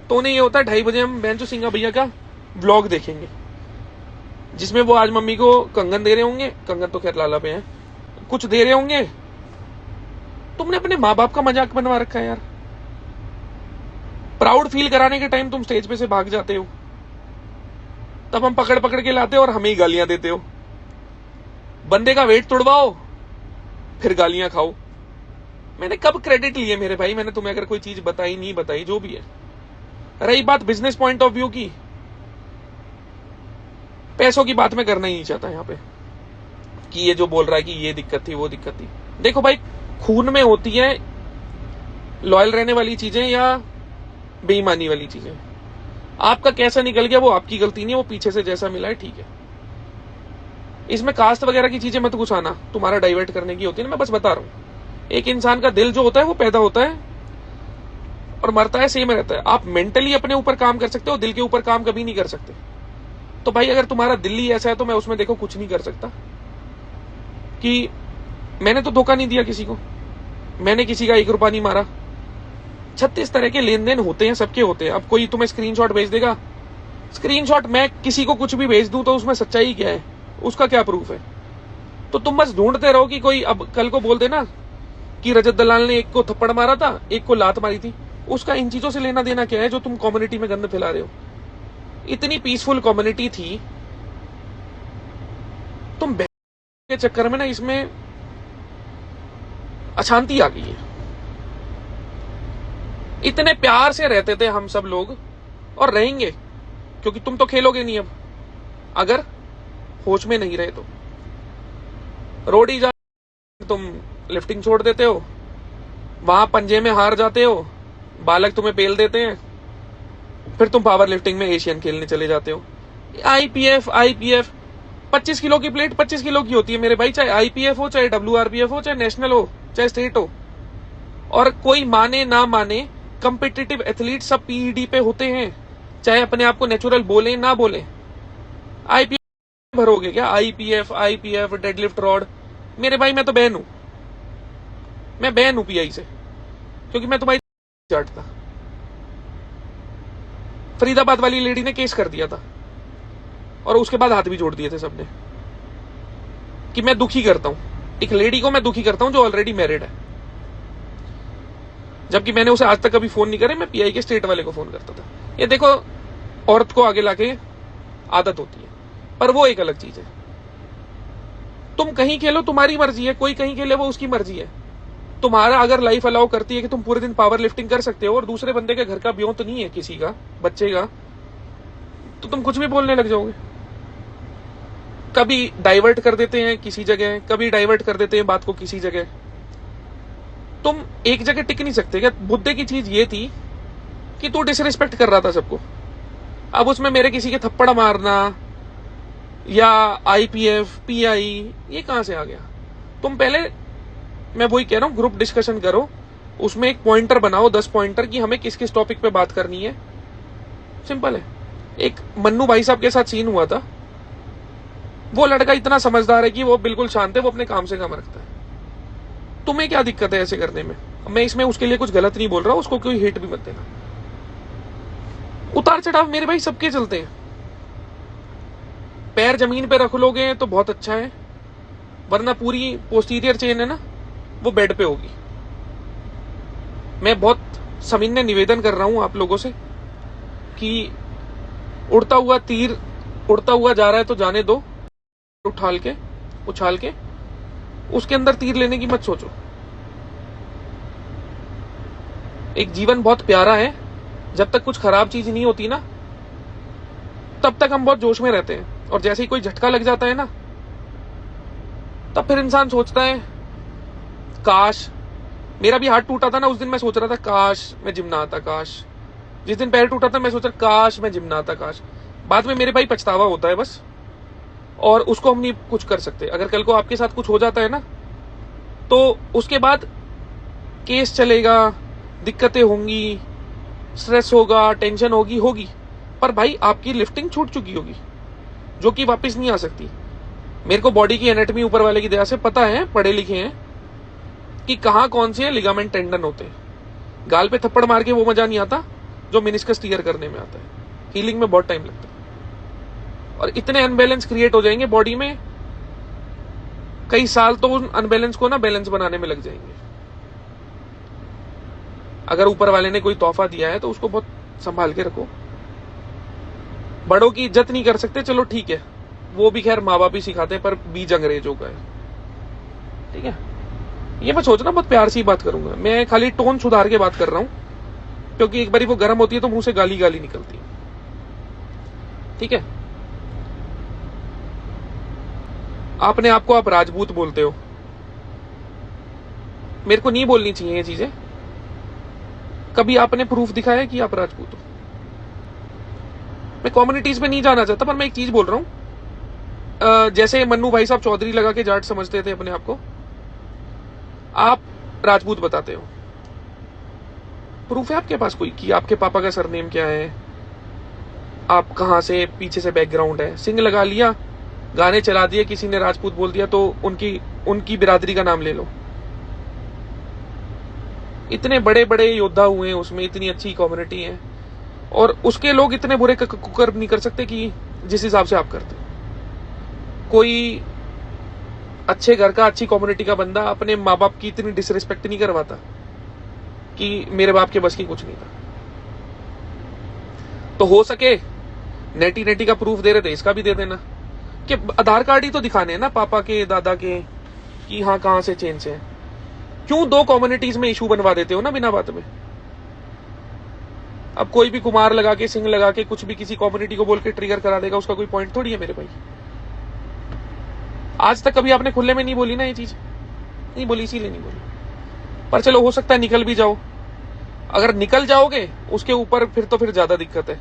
तो उन्हें ये होता है 2:30 बजे हम बेंचो सिंगा भैया का व्लॉग देखेंगे, जिसमें वो आज मम्मी को कंगन दे रहे होंगे, कंगन तो खैर लाला पे है, कुछ दे रहे होंगे। तुमने अपने माँ बाप का मजाक बनवा रखा है यार। प्राउड फील कराने के टाइम तुम स्टेज पे से भाग जाते हो, तब हम पकड़ पकड़ के लाते हो और हमें ही गालियां देते हो। बंदे का वेट तोड़वाओ फिर गालियां खाओ। मैंने कब क्रेडिट लिए मेरे भाई? मैंने तुम्हें अगर कोई चीज बताई नहीं बताई, जो भी है। रही बात बिजनेस पॉइंट ऑफ व्यू की, पैसों की बात मैं करना ही नहीं चाहता यहाँ पे कि ये जो बोल रहा है कि ये दिक्कत थी वो दिक्कत थी। देखो भाई, खून में होती है लॉयल रहने वाली चीजें या बेईमानी वाली चीजें। आपका कैसा निकल गया वो आपकी गलती नहीं है, वो पीछे से जैसा मिला है ठीक है। इसमें कास्ट वगैरह की चीजें मत घुसाना, तुम्हारा डाइवर्ट करने की होती है ना। मैं बस बता रहा हूं, एक इंसान का दिल जो होता है वो पैदा होता है और मरता है, सेम रहता है। आप मेंटली अपने ऊपर काम कर सकते हो, दिल के ऊपर काम कभी नहीं कर सकते। तो भाई अगर तुम्हारा दिल ही ऐसा है तो मैं उसमें देखो कुछ नहीं कर सकता। कि मैंने तो धोखा नहीं दिया किसी को, मैंने किसी का 1 रुपया नहीं मारा। 36 तरह के लेन देन होते हैं, सबके होते हैं। अब कोई तुम्हें स्क्रीनशॉट भेज देगा, स्क्रीनशॉट मैं किसी को कुछ भी भेज दूं तो उसमें सच्चाई क्या है, उसका क्या प्रूफ है? तो तुम बस ढूंढते रहो कि कोई अब कल को बोल देना कि रजत दलाल ने एक को थप्पड़ मारा था, एक को लात मारी थी। उसका इन चीजों से लेना देना क्या है जो तुम कम्युनिटी में गंद फैला रहे हो? इतनी पीसफुल कम्युनिटी थी, तुम के चक्कर में ना इसमें अशांति आ गई है। इतने प्यार से रहते थे हम सब लोग और रहेंगे, क्योंकि तुम तो खेलोगे नहीं अब, अगर होश में नहीं रहे तो। रोडी जा तुम लिफ्टिंग छोड़ देते हो, वहां पंजे में हार जाते हो, बालक तुम्हें पेल देते हैं, फिर तुम पावर लिफ्टिंग में एशियन खेलने चले जाते हो। आईपीएफ 25 किलो की प्लेट 25 किलो की होती है मेरे भाई, चाहे आईपीएफ हो, चाहे WRPF हो, चाहे नेशनल हो, चाहे स्टेट हो। और कोई माने ना माने, कंपिटिटिव एथलीट सब पीईडी पे होते हैं, चाहे अपने आप को नेचुरल बोले ना बोले। आईपीएफ भरोगे क्या? आईपीएफ डेडलिफ्ट रॉड, मेरे भाई मैं तो बैन हूं, मैं बैन हूं पीआई से, क्योंकि मैं तुम्हारी चाटता। फरीदाबाद वाली लेडी ने केस कर दिया था और उसके बाद हाथ भी जोड़ दिए थे सबने कि मैं दुखी करता हूं, एक लेडी को मैं दुखी करता हूं जो ऑलरेडी मैरिड है। जबकि मैंने उसे आज तक कभी फोन नहीं करे, मैं पीआई के स्टेट वाले को फोन करता था। ये देखो, औरत को आगे लाके आदत होती है, पर वो एक अलग चीज है। तुम कहीं खेलो तुम्हारी मर्जी है, कोई कहीं खेले वो उसकी मर्जी है। तुम्हारा अगर लाइफ अलाउ करती है कि तुम पूरे दिन पावर लिफ्टिंग कर सकते हो और दूसरे बंदे के घर का ब्यों तो नहीं है किसी का बच्चे का, तो तुम कुछ भी बोलने लग जाओगे। कभी डाइवर्ट कर देते हैं किसी जगह, कभी डाइवर्ट कर देते हैं बात को किसी जगह। तुम एक जगह टिक नहीं सकते क्या? मुद्दे की चीज ये थी कि तू डिसरिस्पेक्ट कर रहा था सबको। अब उसमें मेरे किसी के थप्पड़ मारना या आईपीएफ पीआई ये कहां से आ गया? तुम पहले, मैं वही कह रहा हूं, ग्रुप डिस्कशन करो, उसमें एक पॉइंटर बनाओ, 10 पॉइंटर की हमें किस किस टॉपिक पे बात करनी है। सिंपल है। एक मन्नू भाई साहब के साथ सीन हुआ था, वो लड़का इतना समझदार है कि वो बिल्कुल शांत है, वो अपने काम से काम रखता है। तुम्हें क्या दिक्कत है ऐसे करने में? मैं इसमें उसके लिए कुछ गलत नहीं बोल रहा, उसको कोई हिट भी मत देना। उतार चढ़ाव मेरे भाई सबके चलते हैं। पैर जमीन पे रख लोगे तो बहुत अच्छा है, वरना पूरी पोस्टीरियर चेन है ना, वो बेड पे होगी। मैं बहुत सविनय निवेदन कर रहा हूं आप लोगों से कि उड़ता हुआ तीर उड़ता हुआ जा रहा है तो जाने दो, उछाल के उसके अंदर तीर लेने की मत सोचो। एक जीवन बहुत प्यारा है, जब तक कुछ खराब चीज नहीं होती ना, तब तक हम बहुत जोश में रहते हैं, और जैसे ही कोई झटका लग जाता है ना, तब फिर इंसान सोचता है काश, मेरा भी हाथ टूटा था ना उस दिन, मैं सोच रहा था काश मैं जिम ना आता, काश। जिस दिन पैर टूटा था मैं सोच रहा काश मैं जिम ना आता, काश। बाद में मेरे भाई पछतावा होता है बस, और उसको हम नहीं कुछ कर सकते। अगर कल को आपके साथ कुछ हो जाता है ना, तो उसके बाद केस चलेगा, दिक्कतें होंगी, स्ट्रेस होगा, टेंशन होगी, पर भाई आपकी लिफ्टिंग छूट चुकी होगी, जो कि वापस नहीं आ सकती। मेरे को बॉडी की एनाटॉमी ऊपर वाले की दया से पता है, पढ़े लिखे हैं कि कहां कौन से लिगामेंट टेंडन होते हैं। गाल पे थप्पड़ मार के वो मजा नहीं आता जो मेनिस्कस टीयर करने में आता है। हीलिंग में बहुत टाइम लगता है, और इतने अनबैलेंस क्रिएट हो जाएंगे बॉडी में, कई साल तो उन अनबैलेंस को ना बैलेंस बनाने में लग जाएंगे। अगर ऊपर वाले ने कोई तोहफा दिया है तो उसको बहुत संभाल के रखो। बड़ों की इज्जत नहीं कर सकते, चलो ठीक है, वो भी खैर माँ बाप ही सिखाते हैं, पर बीज अंग्रेजों का है, ठीक है। ये मैं सोचना बहुत प्यार से बात करूंगा, मैं खाली टोन सुधार के बात कर रहा हूं, क्योंकि एक बारी वो गर्म होती है तो मुंह से गाली गाली निकलती है, ठीक है। आपने आपको आप राजपूत बोलते हो, मेरे को नहीं बोलनी चाहिए ये चीजें। कभी आपने प्रूफ दिखाया कि आप राजपूत हो? मैं कम्युनिटीज पे नहीं जाना चाहता, पर मैं एक चीज बोल रहा हूं, जैसे मन्नू भाई साहब चौधरी लगा के जाट समझते थे अपने आप को, आप राजपूत बताते हो। प्रूफ है आपके पास कोई कि आपके पापा का सरनेम क्या है, आप कहां से, पीछे से बैकग्राउंड है? सिंह लगा लिया, गाने चला दिए, किसी ने राजपूत बोल दिया तो उनकी बिरादरी का नाम ले लो। इतने बड़े बड़े योद्धा हुए हैं उसमें, इतनी अच्छी कम्युनिटी है, और उसके लोग इतने बुरे कुकर्म नहीं कर सकते कि जिस हिसाब से आप करते हो। कोई अच्छे घर का, अच्छी कम्युनिटी का बंदा अपने माँ बाप की इतनी डिसरिस्पेक्ट नहीं करवाता कि मेरे बाप के बस की कुछ नहीं था। तो हो सके नेटी का प्रूफ दे रहे थे, इसका भी दे देना, कि आधार कार्ड ही तो दिखाने हैं ना पापा के, दादा के, कि हाँ कहां से चेंज है। क्यों दो कम्युनिटीज में इशू बनवा देते हो ना बिना बात में? अब कोई भी कुमार लगा के, सिंह लगा के, कुछ भी किसी कम्युनिटी को बोल के ट्रिगर करा देगा, उसका कोई पॉइंट थोड़ी है मेरे भाई। आज तक कभी आपने खुले में नहीं बोली ना ये चीज, नहीं बोली, इसीलिए नहीं बोली। पर चलो, हो सकता है निकल भी जाओ। अगर निकल जाओगे उसके ऊपर फिर ज्यादा दिक्कत है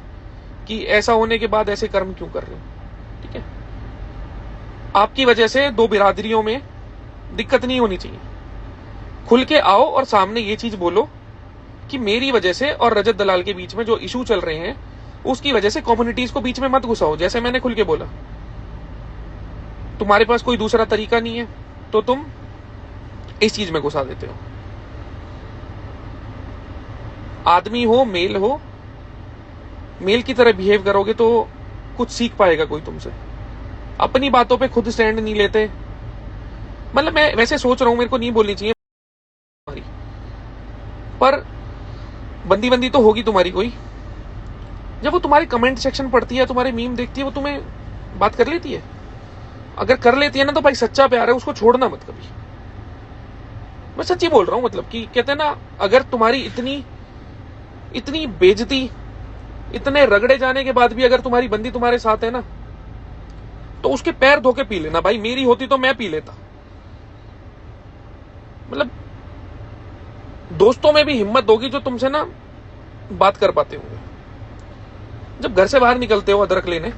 कि ऐसा होने के बाद ऐसे कर्म क्यों कर रहे हो, ठीक है। आपकी वजह से दो बिरादरियों में दिक्कत नहीं होनी चाहिए। खुल के आओ और सामने ये चीज बोलो कि मेरी वजह से और रजत दलाल के बीच में जो इशू चल रहे हैं, उसकी वजह से कम्युनिटीज को बीच में मत घुसाओ। जैसे मैंने खुल के बोला, तुम्हारे पास कोई दूसरा तरीका नहीं है तो तुम इस चीज में घुसा देते हो। आदमी हो, मेल की तरह बिहेव करोगे तो कुछ सीख पाएगा कोई तुमसे। अपनी बातों पे खुद स्टैंड नहीं लेते। मतलब मैं वैसे सोच रहा हूं, मेरे को नहीं बोलनी चाहिए तुम्हारी, पर बंदी तो होगी तुम्हारी कोई। जब वो तुम्हारे कमेंट सेक्शन पढ़ती है, तुम्हारे मीम देखती है, वो तुम्हें बात कर लेती है। अगर कर लेती है ना तो भाई सच्चा प्यार है, उसको छोड़ना मत कभी। मैं सच्ची बोल रहा हूं, मतलब कि कहते हैं ना, अगर तुम्हारी इतनी बेइज्जती, इतने रगड़े जाने के बाद भी अगर तुम्हारी बंदी तुम्हारे साथ है ना, तो उसके पैर धो के पी लेना भाई। मेरी होती तो मैं पी लेता। मतलब दोस्तों में भी हिम्मत होगी जो तुमसे ना बात कर पाते होंगे। जब घर से बाहर निकलते हो अदरक लेने,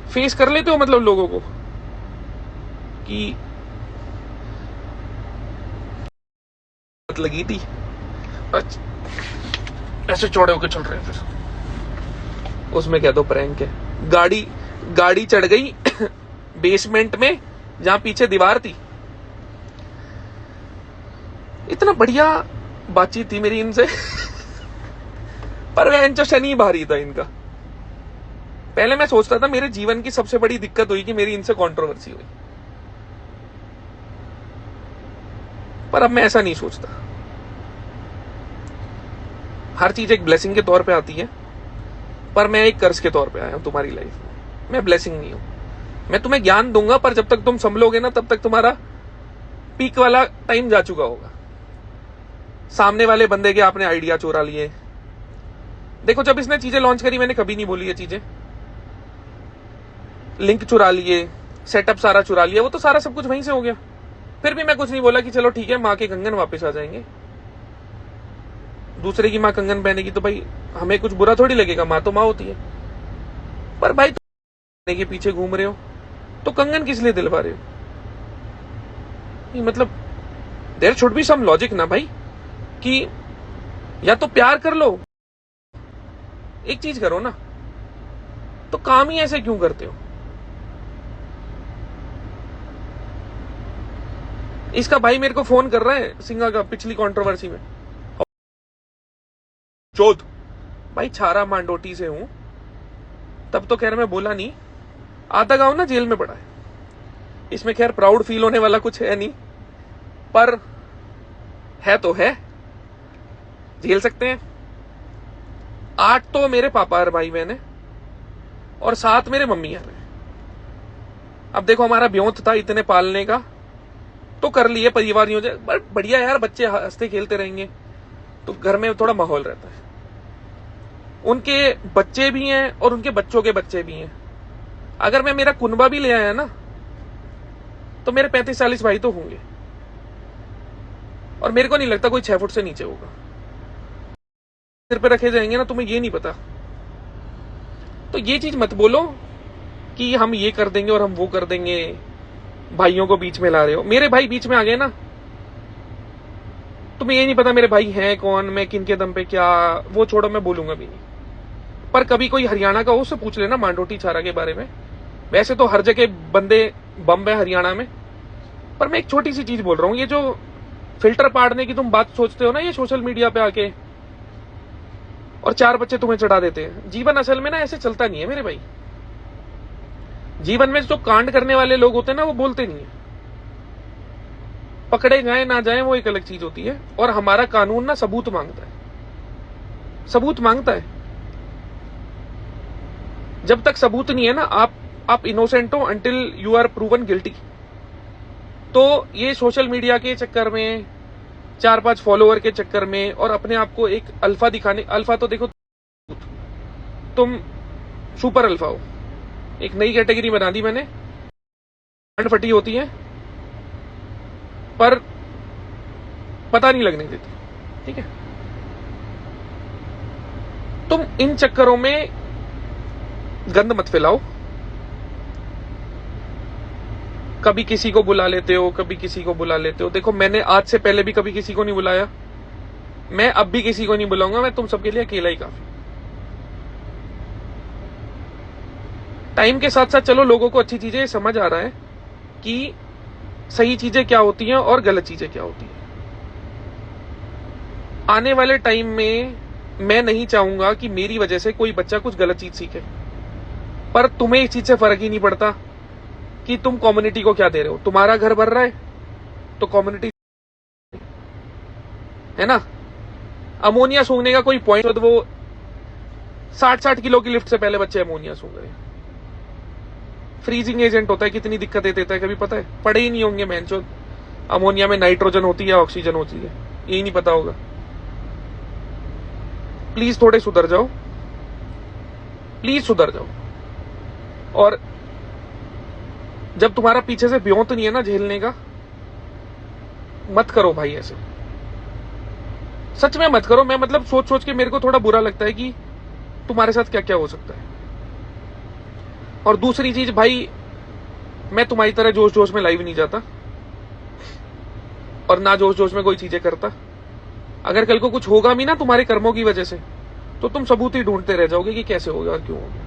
फेस कर लेते हो मतलब लोगों को कि लगी थी, ऐसे चौड़े होके चल रहे हैं, फिर उसमें कह दो प्रैंक है। गाड़ी चढ़ गई बेसमेंट में जहां पीछे दीवार थी। इतना बढ़िया बातचीत थी मेरी इनसे पर वह इनसे शनि भारी था इनका। पहले मैं सोचता था मेरे जीवन की सबसे बड़ी दिक्कत हुई कि मेरी इनसे कंट्रोवर्सी हुई, पर अब मैं ऐसा नहीं सोचता। हर चीज एक ब्लेसिंग के तौर पे आती है, पर मैं एक कर्ज के तौर पे आया हूं तुम्हारी लाइफ में। मैं ब्लेसिंग नहीं हूं। मैं तुम्हें ज्ञान दूंगा, पर जब तक तुम संभलोगे ना तब तक तुम्हारा पीक वाला टाइम जा चुका होगा। सामने वाले बंदे के आपने आइडिया चुरा लिए। देखो जब इसने चीजें लॉन्च करी मैंने कभी नहीं बोली ये चीजें। लिंक चुरा लिए, सेटअप सारा चुरा लिया, वो तो सारा सब कुछ वहीं से हो गया। फिर भी मैं कुछ नहीं बोला कि चलो ठीक है माँ के कंगन वापस आ जाएंगे। दूसरे की माँ कंगन पहनेगी तो भाई हमें कुछ बुरा थोड़ी लगेगा, माँ तो माँ होती है। पर भाई तुम के पीछे घूम रहे हो तो कंगन किस लिए दिलवा रहे हो? मतलब there should be some logic ना भाई, कि या तो प्यार कर लो, एक चीज करो ना, तो काम ही ऐसे क्यों करते हो? इसका भाई मेरे को फोन कर रहा है सिंगा का, पिछली कंट्रोवर्सी में। चौथ भाई छारा मांडोटी से हूं, तब तो खैर मैं बोला नहीं। आधा गांव ना जेल में पड़ा है, इसमें खैर प्राउड फील होने वाला कुछ है नहीं, पर है तो है, झेल सकते हैं। 8 तो मेरे पापा और भाई बहन है और 7 मेरे मम्मी है। अब देखो हमारा ब्योंत था इतने पालने का, तो कर लिए परिवार नहीं हो जाए, बढ़िया यार, बच्चे हंसते खेलते रहेंगे तो घर में थोड़ा माहौल रहता है। उनके बच्चे भी हैं और उनके बच्चों के बच्चे भी हैं। अगर मैं मेरा कुनबा भी ले आया ना तो मेरे 35-40 भाई तो होंगे, और मेरे को नहीं लगता कोई 6 फुट से नीचे होगा। सिर पे रखे जाएंगे ना, तुम्हें ये नहीं पता। तो ये चीज मत बोलो कि हम ये कर देंगे और हम वो कर देंगे, भाइयों को बीच में ला रहे हो। मेरे भाई बीच में आ गए ना, तुम्हें ये नहीं पता मेरे भाई हैं कौन, मैं किन के दम पे क्या, वो छोड़ो, मैं बोलूंगा भी नहीं। पर कभी कोई हरियाणा का हो उससे पूछ लेना मांडोटी छारा के बारे में। वैसे तो हर जगह बंदे बम है हरियाणा में, पर मैं एक छोटी सी चीज बोल रहा हूं, ये जो फिल्टर पाड़ने की तुम बात सोचते हो ना ये सोशल मीडिया पे आके, और 4 बच्चे तुम्हें चढ़ा देते हैं। जीवन असल में ना ऐसे चलता नहीं है मेरे भाई। जीवन में जो कांड करने वाले लोग होते हैं ना वो बोलते नहीं है, पकड़े जाए ना जाए वो एक अलग चीज होती है। और हमारा कानून ना सबूत मांगता है, सबूत मांगता है। जब तक सबूत नहीं है ना, आप इनोसेंट हो until you are proven guilty. तो ये सोशल मीडिया के चक्कर में, 4-5 फॉलोअर के चक्कर में, और अपने आप को एक अल्फा दिखाने, अल्फा तो देखो तुम सुपर अल्फा हो, एक नई कैटेगरी बना दी मैंने। फटी होती है पर पता नहीं लगने देती, ठीक है? तुम इन चक्करों में गंद मत फैलाओ। कभी किसी को बुला लेते हो, कभी किसी को बुला लेते हो। देखो मैंने आज से पहले भी कभी किसी को नहीं बुलाया, मैं अब भी किसी को नहीं बुलाऊंगा। मैं तुम सबके लिए अकेला ही काफी। टाइम के साथ साथ चलो लोगों को अच्छी चीजें समझ आ रहा है कि सही चीजें क्या होती हैं और गलत चीजें क्या होती हैं। आने वाले टाइम में मैं नहीं चाहूंगा कि मेरी वजह से कोई बच्चा कुछ गलत चीज सीखे, पर तुम्हें इस चीज से फर्क ही नहीं पड़ता कि तुम कम्युनिटी को क्या दे रहे हो। तुम्हारा घर भर रहा है तो कम्युनिटी है ना। अमोनिया सूंघने का कोई पॉइंट, तो वो 60 किलो की लिफ्ट से पहले बच्चे अमोनिया सूंघ रहे हैं। फ्रीजिंग एजेंट होता है, कितनी दिक्कतें देता है कभी पता है? पढ़े ही नहीं होंगे मैंचो। अमोनिया में नाइट्रोजन होती है, ऑक्सीजन होती है, यही नहीं पता होगा। प्लीज थोड़े सुधर जाओ, प्लीज सुधर जाओ। और जब तुम्हारा पीछे से ब्योंत नहीं है ना झेलने का, मत करो भाई ऐसे। सच में मत करो। मैं मतलब सोच सोच के मेरे को थोड़ा बुरा लगता है कि तुम्हारे साथ क्या क्या हो सकता है। और दूसरी चीज भाई, मैं तुम्हारी तरह जोश जोश में लाइव नहीं जाता और ना जोश जोश में कोई चीजें करता। अगर कल को कुछ होगा भी ना तुम्हारे कर्मों की वजह से, तो तुम सबूत ही ढूंढते रह जाओगे कि कैसे हो गया और क्यों हो गया।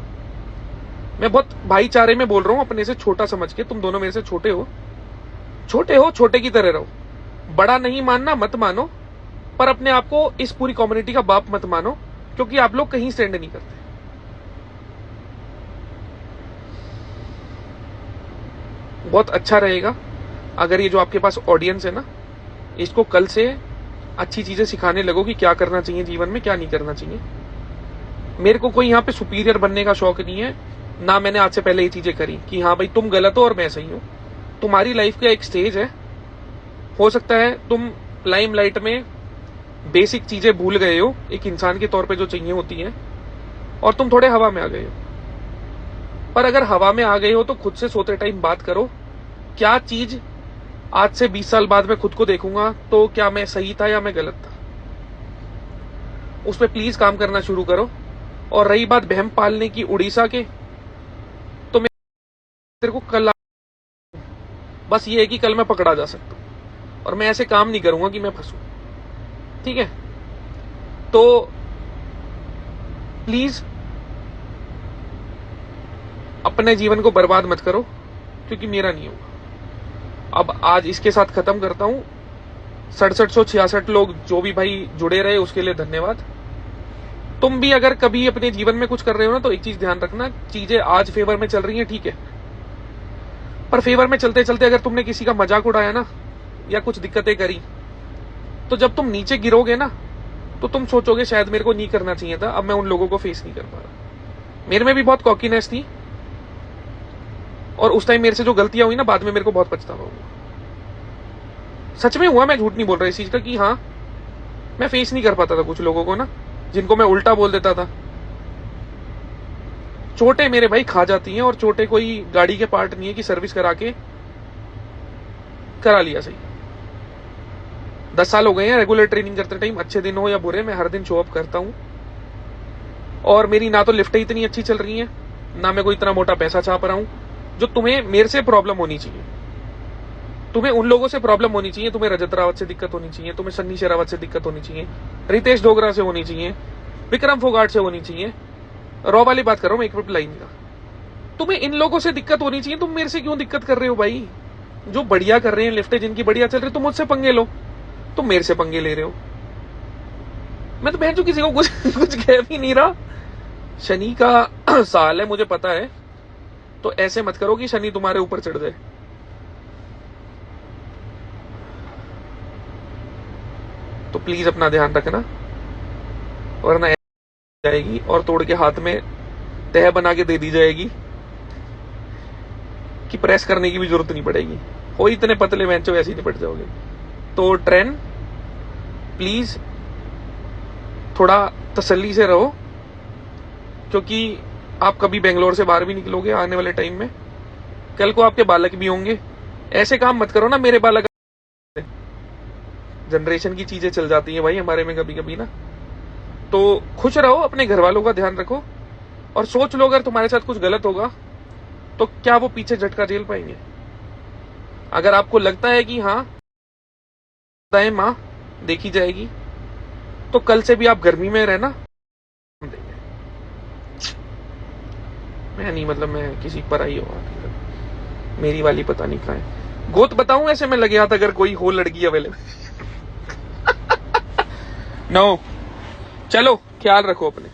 मैं बहुत भाईचारे में बोल रहा हूं, अपने से छोटा समझ के। तुम दोनों मेरे से छोटे हो, छोटे की तरह रहो। बड़ा नहीं मानना, मत मानो, पर अपने आप को इस पूरी कम्युनिटी का बाप मत मानो, क्योंकि आप लोग कहीं स्टैंड नहीं करते। बहुत अच्छा रहेगा अगर ये जो आपके पास ऑडियंस है ना, इसको कल से अच्छी चीजें सिखाने लगो कि क्या करना चाहिए जीवन में, क्या नहीं करना चाहिए। मेरे को कोई यहाँ पे सुपीरियर बनने का शौक नहीं है, ना मैंने आज से पहले ये चीजें करी कि हाँ भाई तुम गलत हो और मैं सही हूं। तुम्हारी लाइफ का एक स्टेज है, हो सकता है तुम लाइमलाइट में बेसिक चीजें भूल गए हो एक इंसान के तौर पे जो चाहिए होती है, और तुम थोड़े हवा में आ गए हो। पर अगर हवा में आ गए हो तो खुद से सोते टाइम बात करो, क्या चीज आज से 20 साल बाद मैं खुद को देखूंगा तो क्या मैं सही था या मैं गलत था। उस पर प्लीज काम करना शुरू करो। और रही बात बहम पालने की उड़ीसा के, तो मैं तेरे को कल बस ये है कि कल मैं पकड़ा जा सकता हूं, और मैं ऐसे काम नहीं करूंगा कि मैं फंसूं। ठीक है, तो प्लीज अपने जीवन को बर्बाद मत करो, क्योंकि मेरा नहीं होगा। अब आज इसके साथ खत्म करता हूं। 6766 लोग जो भी भाई जुड़े रहे उसके लिए धन्यवाद। तुम भी अगर कभी अपने जीवन में कुछ कर रहे हो ना, तो एक चीज ध्यान रखना, चीजें आज फेवर में चल रही हैं, ठीक है, पर फेवर में चलते चलते अगर तुमने किसी का मजाक उड़ाया ना या कुछ दिक्कतें करी, तो जब तुम नीचे गिरोगे ना, तो तुम सोचोगे शायद मेरे को नहीं करना चाहिए था, अब मैं उन लोगों को फेस नहीं कर पा रहा। मेरे में भी बहुत कॉकीनेस थी, और उस टाइम मेरे से जो गलतियां हुई ना, बाद में मेरे को बहुत पछतावा हुआ। सच में हुआ, मैं झूठ नहीं बोल रहा इस चीज का, कि हाँ मैं फेस नहीं कर पाता था कुछ लोगों को ना, जिनको मैं उल्टा बोल देता था। चोटें मेरे भाई खा जाती हैं, और चोटें कोई गाड़ी के पार्ट नहीं है कि सर्विस करा के करा लिया सही। 10 साल हो गए हैं रेगुलर ट्रेनिंग करते टाइम, अच्छे दिन हो या बुरे, मैं हर दिन शो अप करता हूं। और मेरी ना तो लिफ्टें इतनी अच्छी चल रही हैं, ना मैं कोई इतना मोटा पैसा छाप रहा हूं। जो तुम्हें मेरे से प्रॉब्लम होनी चाहिए, तुम्हें उन लोगों से प्रॉब्लम होनी चाहिए। तुम्हें रजत रावत से दिक्कत होनी चाहिए, तुम्हें सन्नी शेरावत से दिक्कत होनी चाहिए, रितेश डोगरा से होनी चाहिए, विक्रम फोगाट से होनी चाहिए। रॉ वाली बात कर रहा हूं, एक मिनट लाइन का। तुम्हें इन लोगों से दिक्कत होनी चाहिए, तुम मेरे से क्यों दिक्कत कर रहे हो भाई? जो बढ़िया कर रहे हैं, लिफ्टें जिनकी बढ़िया चल रही, तुम मुझसे पंगे लो, तुम मेरे से पंगे ले रहे हो। मैं तो बहन जो किसी को कुछ कह भी नहीं रहा। शनि का साल है, मुझे पता है, तो ऐसे मत करो कि शनि तुम्हारे ऊपर चढ़ जाए। तो प्लीज अपना ध्यान रखना, वरना जाएगी और तोड़ के हाथ में तह बना के दे दी जाएगी कि प्रेस करने की भी जरूरत नहीं पड़ेगी। हो इतने पतले बेंचो वैसे ही निपट जाओगे। तो ट्रेन प्लीज थोड़ा तसल्ली से रहो, क्योंकि आप कभी बेंगलोर से बाहर भी निकलोगे आने वाले टाइम में। कल को आपके बालक भी होंगे। ऐसे काम मत करो ना, मेरे बालक। जनरेशन की चीजें चल जाती हैं भाई हमारे में कभी कभी ना। तो खुश रहो, अपने घर वालों का ध्यान रखो, और सोच लो अगर तुम्हारे साथ कुछ गलत होगा तो क्या वो पीछे झटका झेल पाएंगे। अगर आपको लगता है कि हाँ दाएं माँ देखी जाएगी, तो कल से भी आप गर्मी में रहना। मैं नहीं, मतलब मैं किसी पर आई हुआ, मेरी वाली पता नहीं कहाँ है। गोत बताऊं ऐसे में लगे हाथ, अगर कोई हो लड़की अवेलेबल। नो, चलो ख्याल रखो अपने।